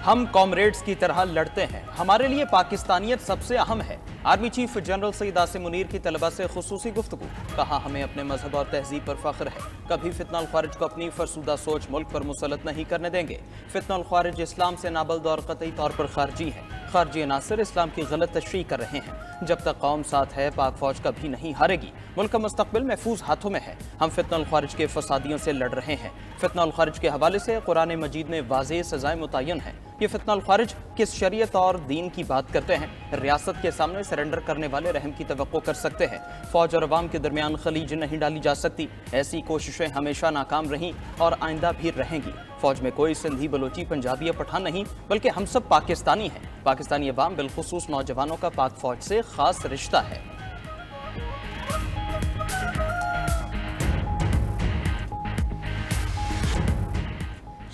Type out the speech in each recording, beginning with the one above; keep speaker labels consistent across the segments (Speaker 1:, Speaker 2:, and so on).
Speaker 1: ہم کامریڈز کی طرح لڑتے ہیں، ہمارے لیے پاکستانیت سب سے اہم ہے۔ Army chief general Syed Asim Munir کی طلبہ سے خصوصی گفتگو، کہا ہمیں اپنے مذہب اور تہذیب پر فخر ہے، کبھی فتنہ الخوارج کو اپنی فرسودہ سوچ ملک پر مسلط نہیں کرنے دیں گے۔ فتنہ الخوارج اسلام سے نابلد اور قطعی طور پر خارجی ہے، خارجی عناصر اسلام کی غلط تشریح کر رہے ہیں۔ جب تک قوم ساتھ ہے، پاک فوج کبھی نہیں ہارے گی، ملک کا مستقبل محفوظ ہاتھوں میں ہے۔ ہم فتنہ الخوارج کے فسادیوں سے لڑ رہے ہیں۔ فتنہ الخوارج کے حوالے سے قرآن مجید میں واضح سزائیں متعین ہیں۔ یہ فتنہ الخوارج کس شریعت اور دین کی بات کرتے ہیں؟ ریاست کے سامنے سرنڈر کرنے والے رحم کی توقع کر سکتے ہیں؟ فوج اور عوام کے درمیان خلیج نہیں ڈالی جا سکتی۔ ایسی کوششیں ہمیشہ ناکام رہیں اور آئندہ بھی رہیں گی۔ فوج میں کوئی سندھی، بلوچی، پنجابی یا پٹھان نہیں، بلکہ ہم سب پاکستانی ہیں۔ پاکستانی عوام بالخصوص نوجوانوں کا پاک فوج سے خاص رشتہ ہے۔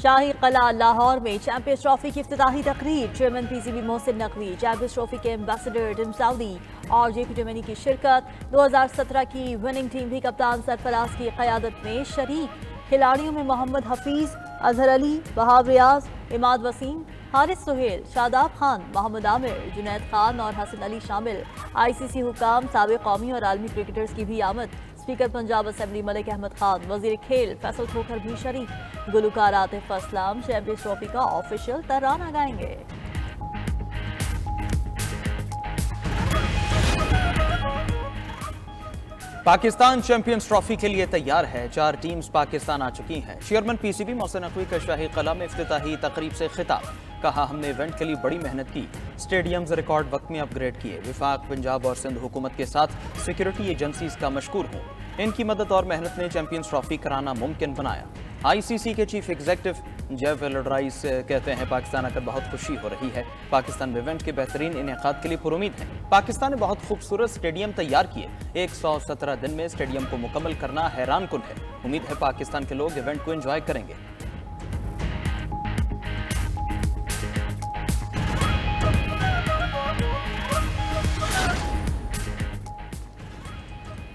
Speaker 2: شاہی قلعہ لاہور میں چیمپئنز ٹرافی کی افتتاحی تقریب، chairman P C B Mohsin Naqvi, champions trophy کے ایمبیسڈر ٹم سعودی اور جے پی ٹیمنی کی شرکت۔ 2017 کی وننگ ٹیم بھی کپتان سرفراز کی قیادت میں شریک۔ کھلاڑیوں میں محمد حفیظ، اظہر علی، وہاب ریاض، عماد وسیم، حارث سہیل، شاداب خان، محمد عامر، جنید خان اور حسن علی شامل۔ آئی سی سی حکام، سابق قومی اور عالمی کرکٹرز کی بھی آمد۔ اسپیکر پنجاب اسمبلی ملک احمد خان، وزیر کھیل فیصل کھوکھر بھی شریک۔ گلوکار عاطف اسلم چیمپئنز ٹرافی کا آفیشیل ترانہ گائیں گے۔
Speaker 1: پاکستان چیمپئنز ٹرافی کے لیے تیار ہے، 4 ٹیمز پاکستان آ چکی ہیں۔ Chairman P C B Mohsin Naqvi کا شاہی قلعہ میں افتتاحی تقریب سے خطاب، کہا ہم نے ایونٹ کے لیے بڑی محنت کی، سٹیڈیمز ریکارڈ وقت میں اپ گریڈ کیے۔ وفاق، پنجاب اور سندھ حکومت کے ساتھ سیکیورٹی ایجنسیز کا مشکور ہوں، ان کی مدد اور محنت نے چیمپئنز ٹرافی کرانا ممکن بنایا۔ آئی سی سی کے چیف ایگزیکٹو جیف ویلڈرائس کہتے ہیں پاکستان آ کر بہت خوشی ہو رہی ہے، پاکستان میں ایونٹ کے بہترین انعقاد کے لیے پرامید ہیں۔ پاکستان نے بہت خوبصورت سٹیڈیم تیار کیے، 117 دن میں سٹیڈیم کو مکمل کرنا حیران کن ہے۔ امید ہے پاکستان کے لوگ ایونٹ کو انجوائے کریں گے۔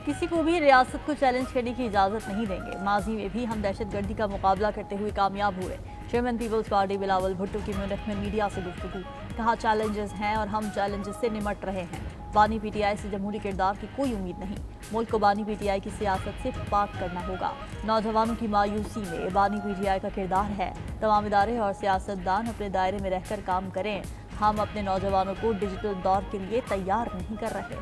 Speaker 2: کسی کو بھی ریاست کو چیلنج کرنے کی اجازت نہیں دیں گے۔ ماضی میں بھی ہم دہشت گردی کا مقابلہ کرتے ہوئے کامیاب ہوئے۔ چیئرمین پیپلز پارٹی بلاول بھٹو کی میونخ میں میڈیا سے گفتگو، کہا چیلنجز ہیں اور ہم چیلنجز سے نمٹ رہے ہیں۔ بانی پی ٹی آئی سے جمہوری کردار کی کوئی امید نہیں، ملک کو بانی پی ٹی آئی کی سیاست سے پاک کرنا ہوگا۔ نوجوانوں کی مایوسی میں بانی پی ٹی آئی کا کردار ہے۔ تمام ادارے اور سیاستدان اپنے دائرے میں رہ کر کام کریں۔ ہم اپنے نوجوانوں کو ڈیجیٹل دور کے لیے تیار نہیں کر رہے۔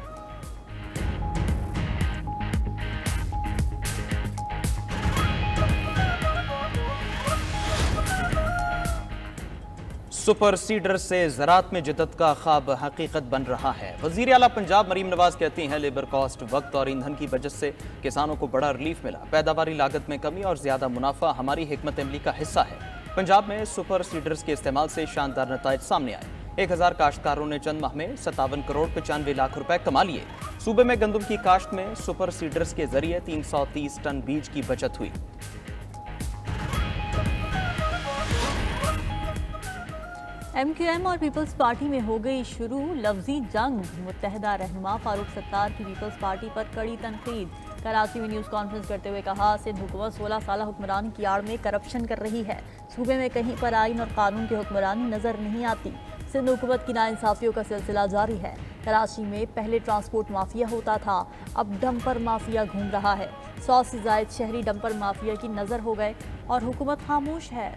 Speaker 1: سپر سیڈر سے زراعت میں جدت کا خواب حقیقت بن رہا ہے۔ وزیر اعلیٰ پنجاب مریم نواز کہتی ہیں لیبر کاسٹ، وقت اور ایندھن کی بچت سے کسانوں کو بڑا ریلیف ملا۔ پیداواری لاگت میں کمی اور زیادہ منافع ہماری حکمت عملی کا حصہ ہے۔ پنجاب میں سپر سیڈرز کے استعمال سے شاندار نتائج سامنے آئے۔ 1000 کاشتکاروں نے چند ماہ میں 57 کروڑ 95 لاکھ روپے کما لیے۔ صوبے میں گندم کی کاشت میں سپر سیڈرز کے ذریعے 330 ٹن بیج کی بچت ہوئی۔
Speaker 2: ایم کیو ایم اور پیپلز پارٹی میں ہو گئی شروع لفظی جنگ، متحدہ رہنما فاروق ستار کی پیپلز پارٹی پر کڑی تنقید۔ کراچی میں نیوز کانفرنس کرتے ہوئے کہا سندھ حکومت 16 سالہ حکمرانی کی آڑ میں کرپشن کر رہی ہے، صوبے میں کہیں پر آئین اور قانون کی حکمرانی نظر نہیں آتی۔ سندھ حکومت کی ناانصافیوں کا سلسلہ جاری ہے۔ کراچی میں پہلے ٹرانسپورٹ مافیا ہوتا تھا، اب ڈمپر مافیا گھوم رہا ہے۔ 100 سے زائد شہری ڈمپر مافیا کی نظر ہو گئے اور حکومت خاموش ہے۔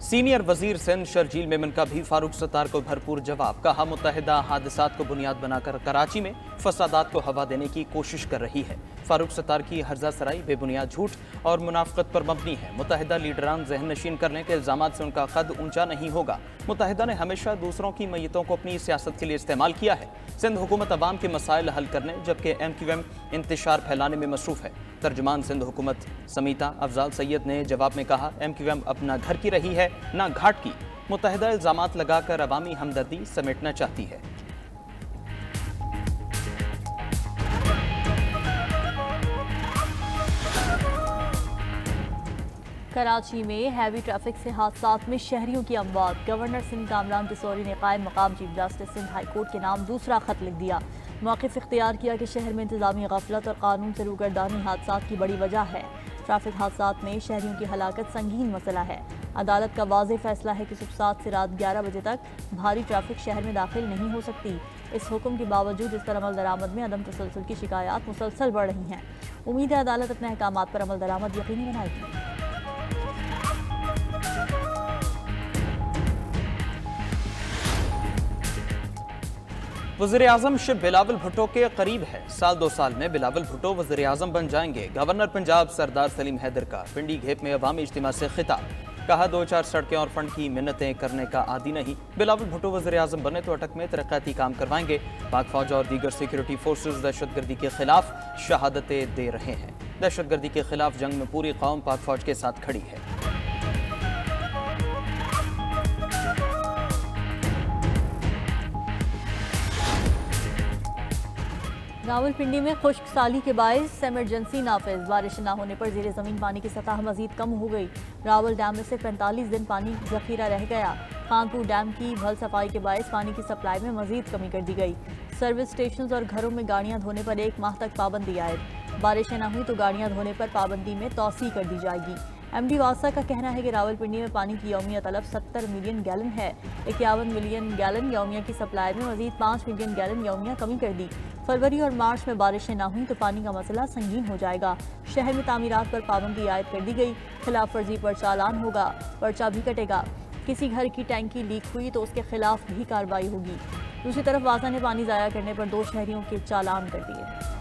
Speaker 1: سینئر وزیر سندھ شرجیل میمن کا بھی فاروق ستار کو بھرپور جواب، کہا متحدہ حادثات کو بنیاد بنا کر کراچی میں فسادات کو ہوا دینے کی کوشش کر رہی ہے۔ فاروق ستار کی ہرزہ سرائی بے بنیاد جھوٹ اور منافقت پر مبنی ہے۔ متحدہ لیڈران ذہن نشین کرنے کے الزامات سے ان کا قد اونچا نہیں ہوگا۔ متحدہ نے ہمیشہ دوسروں کی میتوں کو اپنی سیاست کے لیے استعمال کیا ہے۔ سندھ حکومت عوام کے مسائل حل کرنے جبکہ ایم کیو ایم انتشار پھیلانے میں مصروف ہے۔ ترجمان سندھ حکومت سمیتا افضال سید نے جواب میں کہا ایم کیو ایم اپنا گھر کی رہی ہے نہ گھاٹ کی، متحدہ الزامات لگا کر عوامی ہمدردی سمیٹنا چاہتی ہے۔
Speaker 2: کراچی میں ہیوی ٹریفک سے حادثات میں شہریوں کی اموات، گورنر سندھ کامران ٹسوری نے قائم مقام chief justice Sindh high court کے نام دوسرا خط لکھ دیا۔ موقف اختیار کیا کہ شہر میں انتظامی غفلت اور قانون سے روگردانی حادثات کی بڑی وجہ ہے۔ ٹریفک حادثات میں شہریوں کی ہلاکت سنگین مسئلہ ہے۔ عدالت کا واضح فیصلہ ہے کہ صبح 7 سے رات 11 بجے تک بھاری ٹریفک شہر میں داخل نہیں ہو سکتی۔ اس حکم کے باوجود اس پر عمل درآمد میں عدم تسلسل کی شکایات مسلسل بڑھ رہی ہیں۔ امید ہے عدالت اپنے احکامات پر عمل درآمد یقینی بنائے گی۔
Speaker 1: وزیراعظم شیخ بلاول بھٹو کے قریب ہے۔ سال 2 سال میں بلاول بھٹو وزیراعظم بن جائیں گے۔ گورنر پنجاب سردار سلیم حیدر کا پنڈی گھیپ میں عوامی اجتماع سے خطاب۔ کہا 2-4 سڑکیں اور فنڈ کی منتیں کرنے کا عادی نہیں۔ بلاول بھٹو وزیراعظم بنے تو اٹک میں ترقیاتی کام کروائیں گے۔ پاک فوج اور دیگر سیکیورٹی فورسز دہشت گردی کے خلاف شہادتیں دے رہے ہیں۔ دہشت گردی کے خلاف جنگ میں پوری قوم پاک فوج کے ساتھ کھڑی ہے۔
Speaker 2: راولپنڈی میں خشک سالی کے باعث ایمرجنسی نافذ۔ بارش نہ ہونے پر زیر زمین پانی کی سطح مزید کم ہو گئی۔ راول ڈیم میں سے 45 دن پانی ذخیرہ رہ گیا۔ خانپور ڈیم کی بھل صفائی کے باعث پانی کی سپلائی میں مزید کمی کر دی گئی۔ سروس اسٹیشنز اور گھروں میں گاڑیاں دھونے پر 1 ماہ تک پابندی عائد۔ بارشیں نہ ہوئی تو گاڑیاں دھونے پر پابندی میں توسیع کر دی جائے گی۔ ایم ڈی واسطہ کا کہنا ہے کہ راولپنڈی میں پانی کی یومیہ طلب 70 ملین گیلن ہے۔ 51 ملین گیلن یومیہ کی سپلائی میں مزید 5 ملین گیلن یومیہ کمی کر دی۔ فروری اور مارچ میں بارشیں نہ ہوئیں تو پانی کا مسئلہ سنگین ہو جائے گا۔ شہر میں تعمیرات پر پابندی عائد کر دی گئی۔ خلاف ورزی پر چالان ہوگا، پرچہ بھی کٹے گا۔ کسی گھر کی ٹینکی لیک ہوئی تو اس کے خلاف بھی کارروائی ہوگی۔ دوسری طرف واسا نے پانی ضائع کرنے پر 2 شہریوں کے چالان کر دیے۔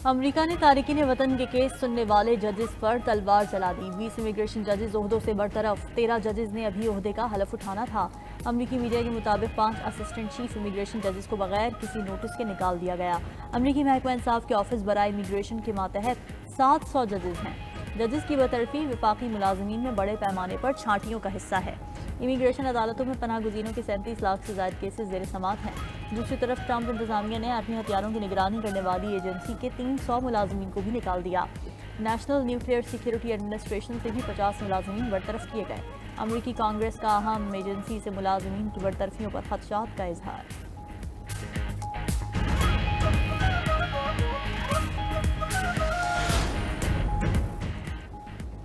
Speaker 2: امریکہ نے تارکین وطن کے کیس سننے والے ججز پر تلوار چلا دی۔ 20 امیگریشن ججز عہدوں سے برطرف۔ 13 ججز نے ابھی عہدے کا حلف اٹھانا تھا۔ امریکی میڈیا کے مطابق 5 اسسٹنٹ چیف امیگریشن ججز کو بغیر کسی نوٹس کے نکال دیا گیا۔ امریکی محکمہ انصاف کے آفس برائے امیگریشن کے ماتحت 700 ججز ہیں۔ ججز کی برطرفی وفاقی ملازمین میں بڑے پیمانے پر چھانٹیوں کا حصہ ہے۔ امیگریشن عدالتوں میں پناہ گزینوں کے 37 لاکھ سے زائد کیسز زیر سماعت ہیں۔ دوسری طرف ٹرمپ انتظامیہ نے ایٹمی ہتھیاروں کی نگرانی کرنے والی ایجنسی کے 300 ملازمین کو بھی نکال دیا۔ نیشنل نیوکلیئر سیکیورٹی ایڈمنسٹریشن سے بھی 50 ملازمین برطرف کیے گئے۔ امریکی کانگریس کا اہم ایجنسی سے ملازمین کی برطرفیوں پر خدشات کا اظہار۔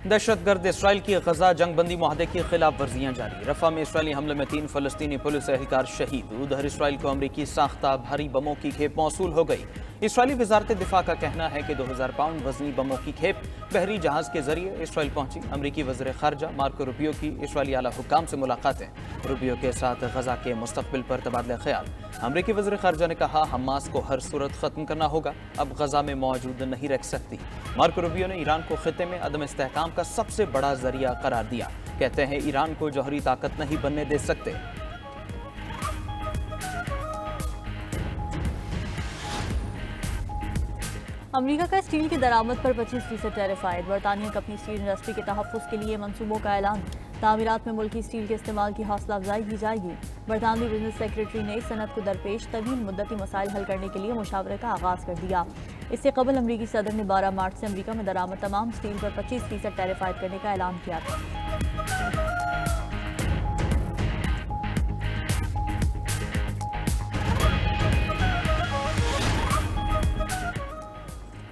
Speaker 1: دہشت گرد اسرائیل کی غزہ جنگ بندی معاہدے کی خلاف ورزیاں جاری۔ رفح میں اسرائیلی حملے میں 3 فلسطینی پولیس اہلکار شہید۔ ادھر اسرائیل کو امریکی ساختہ بھاری بموں کی کھیپ موصول ہو گئی۔ اسرائیلی وزارت دفاع کا کہنا ہے کہ 2000 پاؤنڈ وزنی بموں کی کھیپ بحری جہاز کے ذریعے اسرائیل پہنچی۔ امریکی وزیر خارجہ مارکو روبیو کی اسرائیلی اعلیٰ حکام سے ملاقاتیں۔ روبیو کے ساتھ غزہ کے مستقبل پر تبادلہ خیال۔ امریکی وزیر خارجہ نے کہا حماس کو ہر صورت ختم کرنا ہوگا، اب غزہ میں موجود نہیں رکھ سکتی۔ مارکو روبیو نے ایران کو خطے میں عدم استحکام کا سب سے بڑا ذریعہ قرار دیا۔ کہتے ہیں ایران کو جوہری طاقت نہیں بننے دے سکتے۔
Speaker 2: امریکہ کا اسٹیل کی درآمد پر 25% ٹیرف عائد۔ برطانیہ کا اپنی اسٹیل انڈسٹری کے تحفظ کے لیے منصوبوں کا اعلان۔ تعمیرات میں ملکی اسٹیل کے استعمال کی حوصلہ افزائی کی جائے گی۔ برطانوی بزنس سیکرٹری نے صنعت کو درپیش طویل مدتی مسائل حل کرنے کے لیے مشاورے کا آغاز کر دیا۔ اس سے قبل امریکی صدر نے 12 مارچ سے امریکہ میں درآمد تمام اسٹیل پر 25% ٹیرف عائد کرنے کا اعلان کیا تھا۔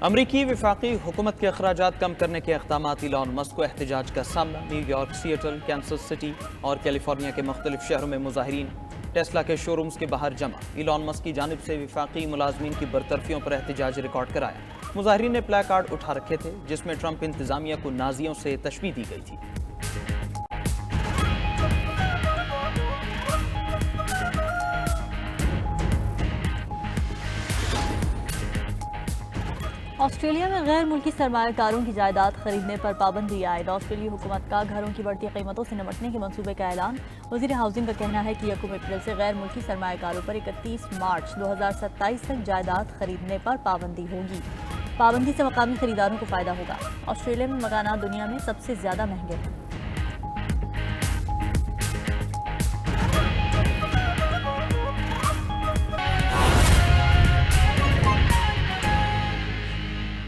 Speaker 1: امریکی وفاقی حکومت کے اخراجات کم کرنے کے اقدامات۔ ایلان مسک کو احتجاج کا سامنا۔ نیو یارک، سیٹل، کینسس سٹی اور کیلیفورنیا کے مختلف شہروں میں مظاہرین ٹیسلا کے شو رومز کے باہر جمع۔ ایلان مسک کی جانب سے وفاقی ملازمین کی برطرفیوں پر احتجاج ریکارڈ کرایا۔ مظاہرین نے پلے کارڈ اٹھا رکھے تھے جس میں ٹرمپ انتظامیہ کو نازیوں سے تشبیہ دی گئی تھی۔
Speaker 2: آسٹریلیا میں غیر ملکی سرمایہ کاروں کی جائیداد خریدنے پر پابندی عائد۔ آسٹریلوی حکومت کا گھروں کی بڑھتی قیمتوں سے نمٹنے کے منصوبے کا اعلان۔ وزیر ہاؤسنگ کا کہنا ہے کہ 1 اپریل سے غیر ملکی سرمایہ کاروں پر 31 مارچ 2027 تک جائیداد خریدنے پر پابندی ہوگی۔ پابندی سے مقامی خریداروں کو فائدہ ہوگا۔ آسٹریلیا میں مکانات دنیا میں سب سے زیادہ مہنگے ہیں۔